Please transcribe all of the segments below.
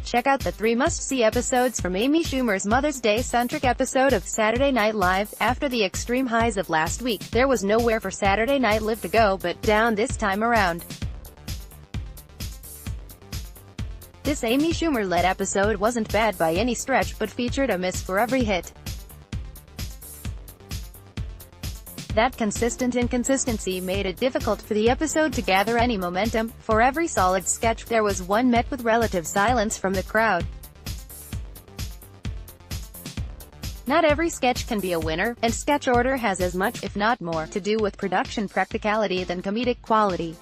Check out the 3 must-see episodes from Amy Schumer's Mother's Day-centric episode of Saturday Night Live. After the extreme highs of last week, there was nowhere for Saturday Night Live to go but down this time around. This Amy Schumer-led episode wasn't bad by any stretch, but featured a miss for every hit. That consistent inconsistency made it difficult for the episode to gather any momentum. For every solid sketch, there was one met with relative silence from the crowd. Not every sketch can be a winner, and sketch order has as much, if not more, to do with production practicality than comedic quality.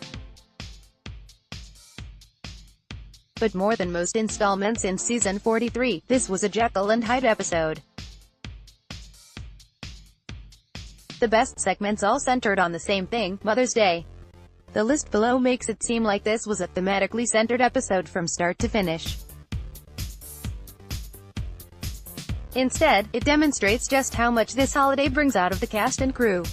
But more than most installments in season 43, this was a Jekyll and Hyde episode. The best segments all centered on the same thing, Mother's Day. The list below makes it seem like this was a thematically centered episode from start to finish. Instead, it demonstrates just how much this holiday brings out of the cast and crew.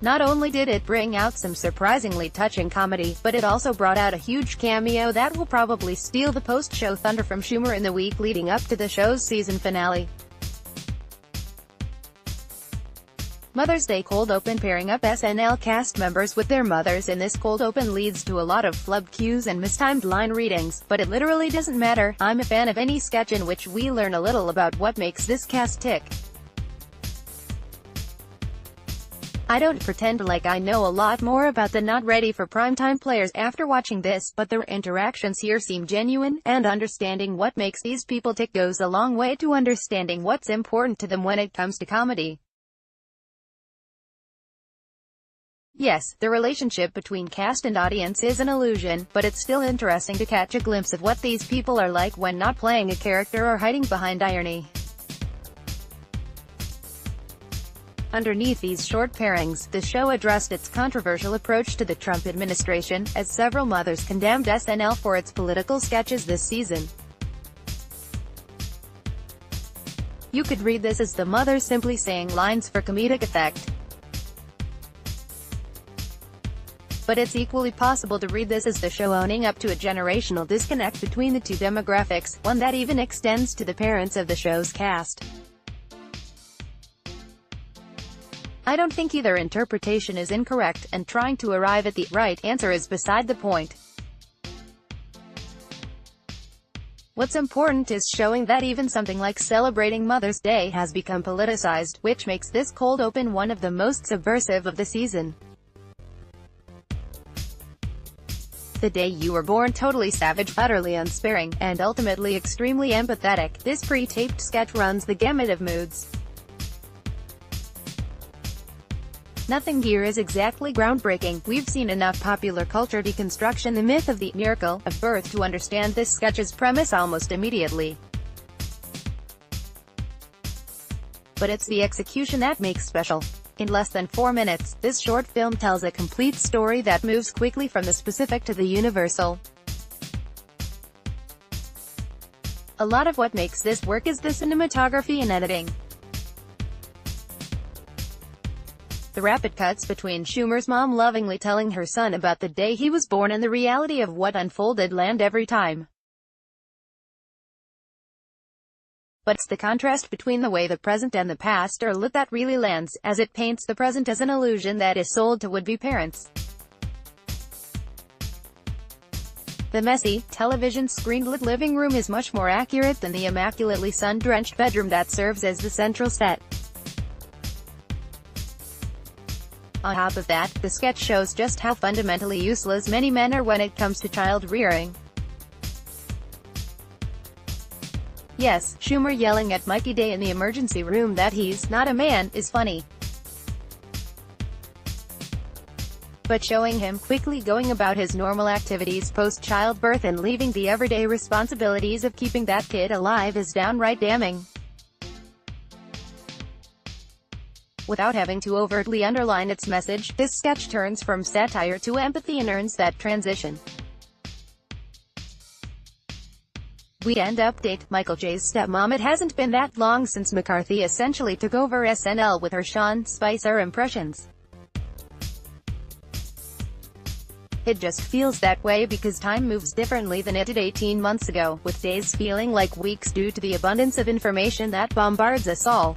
Not only did it bring out some surprisingly touching comedy, but it also brought out a huge cameo that will probably steal the post-show thunder from Schumer in the week leading up to the show's season finale. Mother's Day cold open. Pairing up SNL cast members with their mothers in this cold open leads to a lot of flub cues and mistimed line readings, but it literally doesn't matter. I'm a fan of any sketch in which we learn a little about what makes this cast tick. I don't pretend like I know a lot more about the not ready for primetime players after watching this, but their interactions here seem genuine, and understanding what makes these people tick goes a long way to understanding what's important to them when it comes to comedy. Yes, the relationship between cast and audience is an illusion, but it's still interesting to catch a glimpse of what these people are like when not playing a character or hiding behind irony. Underneath these short pairings, the show addressed its controversial approach to the Trump administration, as several mothers condemned SNL for its political sketches this season. You could read this as the mothers simply saying lines for comedic effect. But it's equally possible to read this as the show owning up to a generational disconnect between the two demographics, one that even extends to the parents of the show's cast. I don't think either interpretation is incorrect, and trying to arrive at the right answer is beside the point. What's important is showing that even something like celebrating Mother's Day has become politicized, which makes this cold open one of the most subversive of the season. The day you were born. Totally savage, utterly unsparing, and ultimately extremely empathetic, this pre-taped sketch runs the gamut of moods. Nothing here is exactly groundbreaking. We've seen enough popular culture deconstruction the myth of the miracle of birth to understand this sketch's premise almost immediately. But it's the execution that makes special. In less than 4 minutes, this short film tells a complete story that moves quickly from the specific to the universal. A lot of what makes this work is the cinematography and editing. The rapid cuts between Schumer's mom lovingly telling her son about the day he was born and the reality of what unfolded land every time. But it's the contrast between the way the present and the past are lit that really lands, as it paints the present as an illusion that is sold to would-be parents. The messy, television-screened-lit living room is much more accurate than the immaculately sun-drenched bedroom that serves as the central set. On top of that, the sketch shows just how fundamentally useless many men are when it comes to child-rearing. Yes, Schumer yelling at Mikey Day in the emergency room that he's not a man is funny. But showing him quickly going about his normal activities post-childbirth and leaving the everyday responsibilities of keeping that kid alive is downright damning. Without having to overtly underline its message, this sketch turns from satire to empathy and earns that transition. Weekend update: Michael J's stepmom. It hasn't been that long since McCarthy essentially took over SNL with her Sean Spicer impressions. It just feels that way because time moves differently than it did 18 months ago, with days feeling like weeks due to the abundance of information that bombards us all.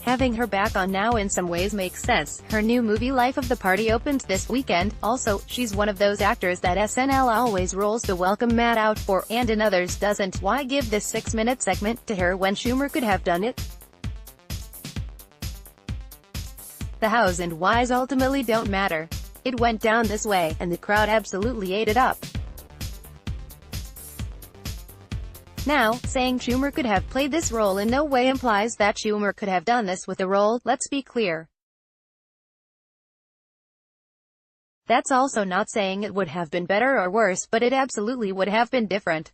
Having her back on now in some ways makes sense. Her new movie Life of the Party opened this weekend. Also, she's one of those actors that SNL always rolls the welcome mat out for, and in others doesn't. Why give this 6-minute segment to her when Schumer could have done it? The hows and whys ultimately don't matter. It went down this way, and the crowd absolutely ate it up. Now, saying Schumer could have played this role in no way implies that Schumer could have done this with the role, let's be clear. That's also not saying it would have been better or worse, but it absolutely would have been different.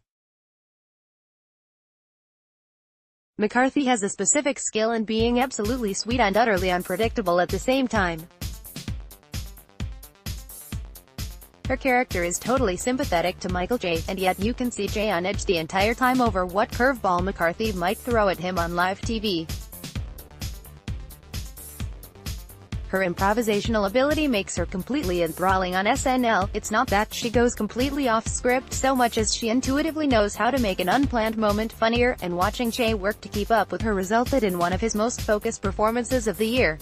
McCarthy has a specific skill in being absolutely sweet and utterly unpredictable at the same time. Her character is totally sympathetic to Michael J., and yet you can see Jay on edge the entire time over what curveball McCarthy might throw at him on live TV. Her improvisational ability makes her completely enthralling on SNL. It's not that she goes completely off script so much as she intuitively knows how to make an unplanned moment funnier, and watching Jay work to keep up with her resulted in one of his most focused performances of the year.